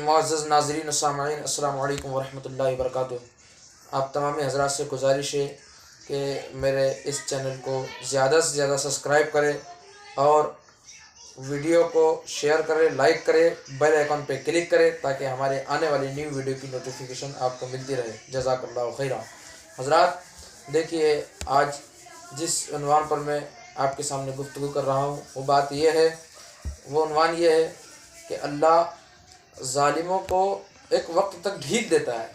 معزز ناظرین و سامعین، السلام علیکم ورحمۃ اللہ وبرکاتہ۔ آپ تمام حضرات سے گزارش ہے کہ میرے اس چینل کو زیادہ سے زیادہ سبسکرائب کرے اور ویڈیو کو شیئر کرے، لائک کرے، بیل آئیکن پہ کلک کرے تاکہ ہمارے آنے والی نیو ویڈیو کی نوٹیفیکیشن آپ کو ملتی رہے۔ جزاک اللہ خیرہ۔ حضرات دیکھیے، آج جس عنوان پر میں آپ کے سامنے گفتگو کر رہا ہوں وہ بات یہ ہے، وہ عنوان یہ ہے کہ اللہ ظالموں کو ایک وقت تک ڈھیل دیتا ہے۔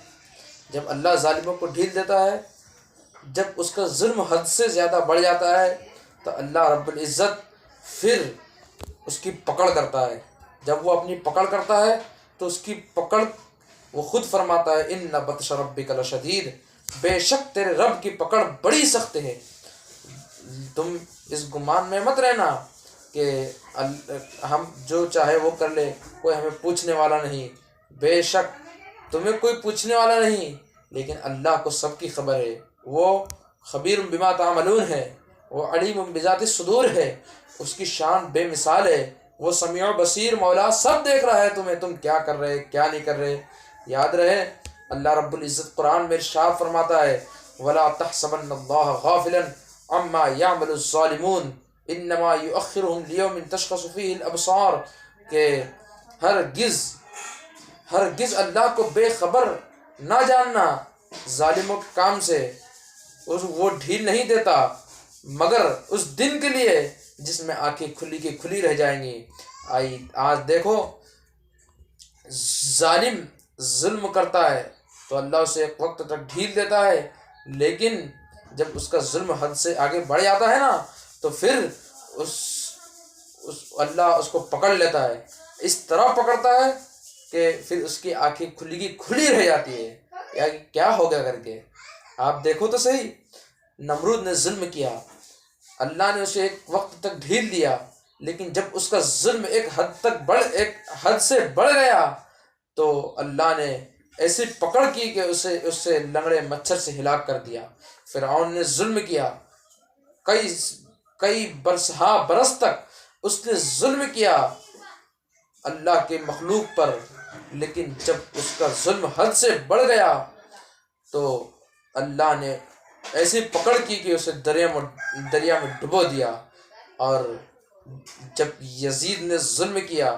جب اللہ ظالموں کو ڈھیل دیتا ہے، جب اس کا ظلم حد سے زیادہ بڑھ جاتا ہے تو اللہ رب العزت پھر اس کی پکڑ کرتا ہے۔ جب وہ اپنی پکڑ کرتا ہے تو اس کی پکڑ وہ خود فرماتا ہے ان بطش ربک لشدید، بے شک تیرے رب کی پکڑ بڑی سخت ہے۔ تم اس گمان میں مت رہنا کہ ہم جو چاہے وہ کر لے، کوئی ہمیں پوچھنے والا نہیں۔ بے شک تمہیں کوئی پوچھنے والا نہیں، لیکن اللہ کو سب کی خبر ہے۔ وہ خبیر بما تعملون ہے، وہ علیم بذات الصدور ہے، اس کی شان بے مثال ہے۔ وہ سمیع و بصیر مولا سب دیکھ رہا ہے تم کیا کر رہے، کیا نہیں کر رہے۔ یاد رہے اللہ رب العزت قرآن میں ارشاد فرماتا ہے وَلَا تَحْسَبَنَّ اللَّهَ غَافِلًا عَمَّا يَعْمَلُ الظَّالِمُونَ انما یؤخرهم لیوم تشخص فیہ الابصار، کہ ہرگز اللہ کو بے خبر نہ جاننا ظالموں کے کام سے۔ وہ ڈھیل نہیں دیتا مگر اس دن کے لیے جس میں آنکھیں کھلی کی کھلی رہ جائیں گی۔ آج دیکھو، ظالم ظلم کرتا ہے تو اللہ اسے ایک وقت تک ڈھیل دیتا ہے، لیکن جب اس کا ظلم حد سے آگے بڑھ جاتا ہے نا تو پھر اللہ اس کو پکڑ لیتا ہے۔ اس طرح پکڑتا ہے کہ پھر اس کی آنکھیں کھلی کی کھلی رہ جاتی ہے، یعنی کیا ہو گیا کر کے۔ آپ دیکھو تو صحیح، نمرود نے ظلم کیا، اللہ نے اسے ایک وقت تک ڈھیل دیا، لیکن جب اس کا ظلم ایک حد سے بڑھ گیا تو اللہ نے ایسی پکڑ کی کہ اس سے لنگڑے مچھر سے ہلاک کر دیا۔ فرعون نے ظلم کیا، کئی برس تک اس نے ظلم کیا اللہ کے مخلوق پر، لیکن جب اس کا ظلم حد سے بڑھ گیا تو اللہ نے ایسی پکڑ کی کہ اسے دریا میں ڈبو دیا۔ اور جب یزید نے ظلم کیا،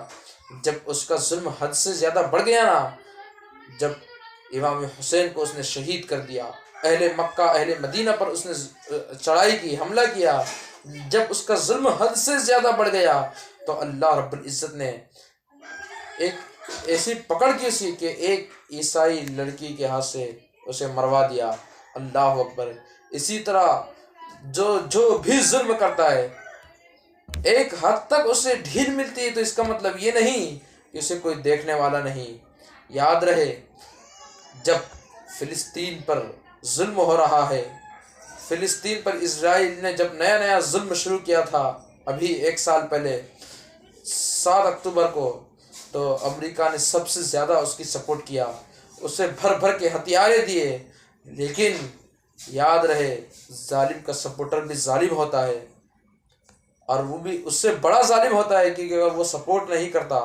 جب اس کا ظلم حد سے زیادہ بڑھ گیا نا، جب امام حسین کو اس نے شہید کر دیا، اہل مکہ اہل مدینہ پر اس نے چڑھائی کی، حملہ کیا، جب اس کا ظلم حد سے زیادہ بڑھ گیا تو اللہ رب العزت نے ایک ایسی پکڑ کی اسی کہ ایک عیسائی لڑکی کے ہاتھ سے اسے مروا دیا۔ اللہ اکبر۔ اسی طرح جو بھی ظلم کرتا ہے ایک حد تک اسے ڈھیل ملتی ہے تو اس کا مطلب یہ نہیں کہ اسے کوئی دیکھنے والا نہیں۔ یاد رہے جب فلسطین پر ظلم ہو رہا ہے، فلسطین پر اسرائیل نے جب نیا ظلم شروع کیا تھا ابھی 1 سال پہلے 7 اکتوبر کو، تو امریکہ نے سب سے زیادہ اس کی سپورٹ کیا، اسے بھر کے ہتھیاریں دیے، لیکن یاد رہے ظالم کا سپورٹر بھی ظالم ہوتا ہے، اور وہ بھی اس سے بڑا ظالم ہوتا ہے کیونکہ اگر وہ سپورٹ نہیں کرتا،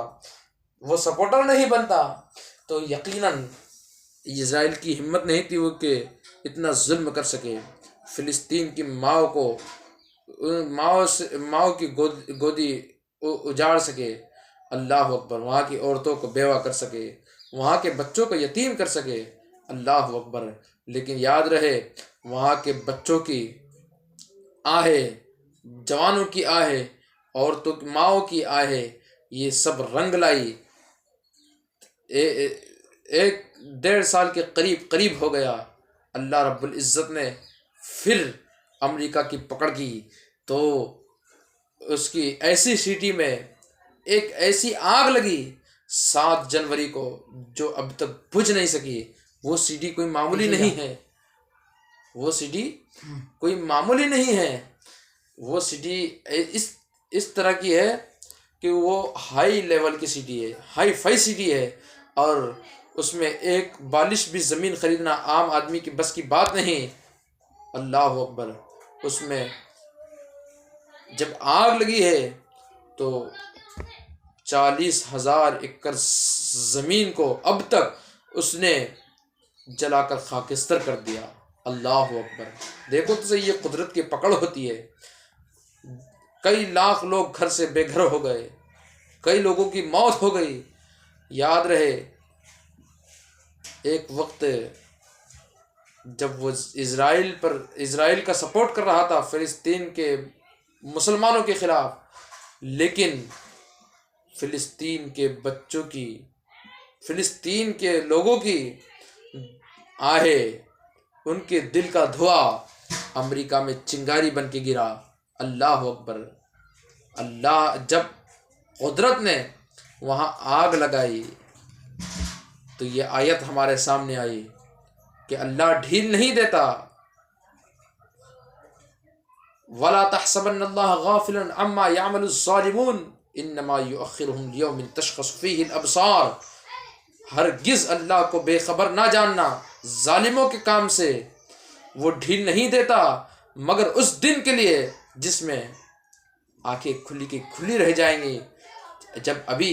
وہ سپورٹر نہیں بنتا تو یقیناً اسرائیل کی ہمت نہیں تھی وہ کہ اتنا ظلم کر سکے، فلسطین کی ماؤں کی گودی اجاڑ سکے، اللہ اکبر، وہاں کی عورتوں کو بیوہ کر سکے، وہاں کے بچوں کو یتیم کر سکے، اللہ اکبر۔ لیکن یاد رہے وہاں کے بچوں کی آہیں، جوانوں کی آہیں، عورتوں کی ماؤں کی آہیں، یہ سب رنگ لائی۔ 1.5 سال کے قریب ہو گیا، اللہ رب العزت نے پھر امریکہ کی پکڑ کی تو اس کی ایسی سٹی میں ایک ایسی آگ لگی 7 جنوری کو جو اب تک بجھ نہیں سکی۔ وہ سٹی کوئی معمولی نہیں ہے، وہ سٹی کوئی معمولی نہیں ہے، وہ سٹی اس طرح کی ہے کہ وہ ہائی لیول کی سٹی ہے، ہائی فائی سٹی ہے، اور اس میں ایک بالش بھی زمین خریدنا عام آدمی کی بس کی بات نہیں۔ اللہ اکبر۔ اس میں جب آگ لگی ہے تو 40,000 ایکڑ زمین کو اب تک اس نے جلا کر خاکستر کر دیا۔ اللہ اکبر! دیکھو تو صحیح، یہ قدرت کی پکڑ ہوتی ہے۔ کئی لاکھ لوگ گھر سے بے گھر ہو گئے، کئی لوگوں کی موت ہو گئی۔ یاد رہے ایک وقت جب وہ اسرائیل کا سپورٹ کر رہا تھا فلسطین کے مسلمانوں کے خلاف، لیکن فلسطین کے بچوں کی، فلسطین کے لوگوں کی آہے، ان کے دل کا دھواں امریکہ میں چنگاری بن کے گرا۔ اللہ اکبر! اللہ جب قدرت نے وہاں آگ لگائی تو یہ آیت ہمارے سامنے آئی کہ اللہ ڈھیل نہیں دیتا۔ وَلَا تَحْسَبَنَّ اللَّهَ غَافِلًا عَمَّا يَعْمَلُ الظَّالِمُونَ إِنَّمَا يُؤَخِّرُهُمْ لِيَوْمٍ تَشْخَصُ فِيهِ الْأَبْصَارُ۔ ہرگز اللہ کو بے خبر نہ جاننا ظالموں کے کام سے۔ وہ ڈھیل نہیں دیتا مگر اس دن کے لیے جس میں آنکھیں کھلی کی کھلی رہ جائیں گی۔ جب ابھی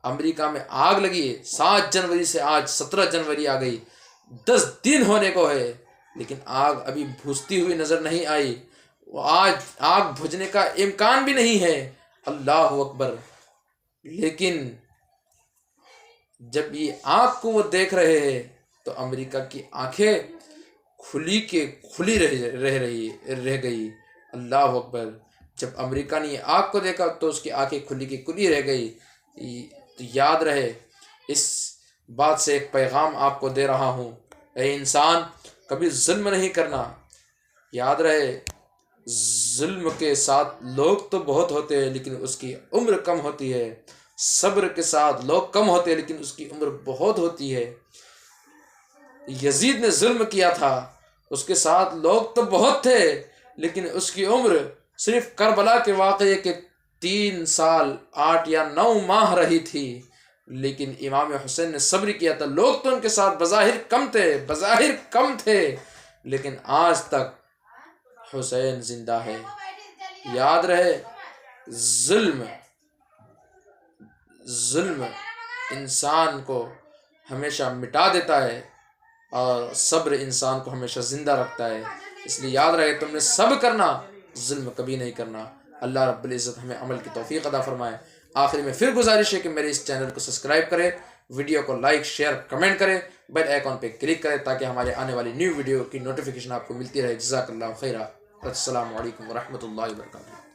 امریکہ میں آگ لگی، 7 جنوری سے آج 17 جنوری آ گئی، 10 دن ہونے کو ہے، لیکن آگ ابھی بجھتی ہوئی نظر نہیں آئی۔ آج آگ بجھنے کا امکان بھی نہیں ہے۔ اللہ اکبر! لیکن جب یہ آگ کو وہ دیکھ رہے ہیں تو امریکہ کی آنکھیں کھلی کے کھلی رہ گئی۔ اللہ اکبر! جب امریکہ نے یہ آگ کو دیکھا تو اس کی آنکھیں کھلی کی کھلی رہ گئی۔ تو یاد رہے، اس بات سے ایک پیغام آپ کو دے رہا ہوں، اے انسان، کبھی ظلم نہیں کرنا۔ یاد رہے، ظلم کے ساتھ لوگ تو بہت ہوتے ہیں لیکن اس کی عمر کم ہوتی ہے۔ صبر کے ساتھ لوگ کم ہوتے ہیں لیکن اس کی عمر بہت ہوتی ہے۔ یزید نے ظلم کیا تھا، اس کے ساتھ لوگ تو بہت تھے لیکن اس کی عمر صرف کربلا کے واقعے کے 3 سال 8 یا 9 ماہ رہی تھی۔ لیکن امام حسین نے صبر کیا تھا۔ لوگ تو ان کے ساتھ بظاہر کم تھے لیکن آج تک حسین زندہ ہے۔ یاد رہے، ظلم انسان کو ہمیشہ مٹا دیتا ہے اور صبر انسان کو ہمیشہ زندہ رکھتا ہے۔ اس لیے یاد رہے، تم نے صبر کرنا، ظلم کبھی نہیں کرنا۔ اللہ رب العزت ہمیں عمل کی توفیق عطا فرمائے۔ آخر میں پھر گزارش ہے کہ میرے اس چینل کو سبسکرائب کریں، ویڈیو کو لائک، شیئر، کمنٹ کریں، بیل آئیکن پہ کلک کریں تاکہ ہمارے آنے والی نیو ویڈیو کی نوٹیفیکیشن آپ کو ملتی رہے۔ جزاک اللہ خیرہ۔ السلام علیکم ورحمۃ اللہ وبرکاتہ۔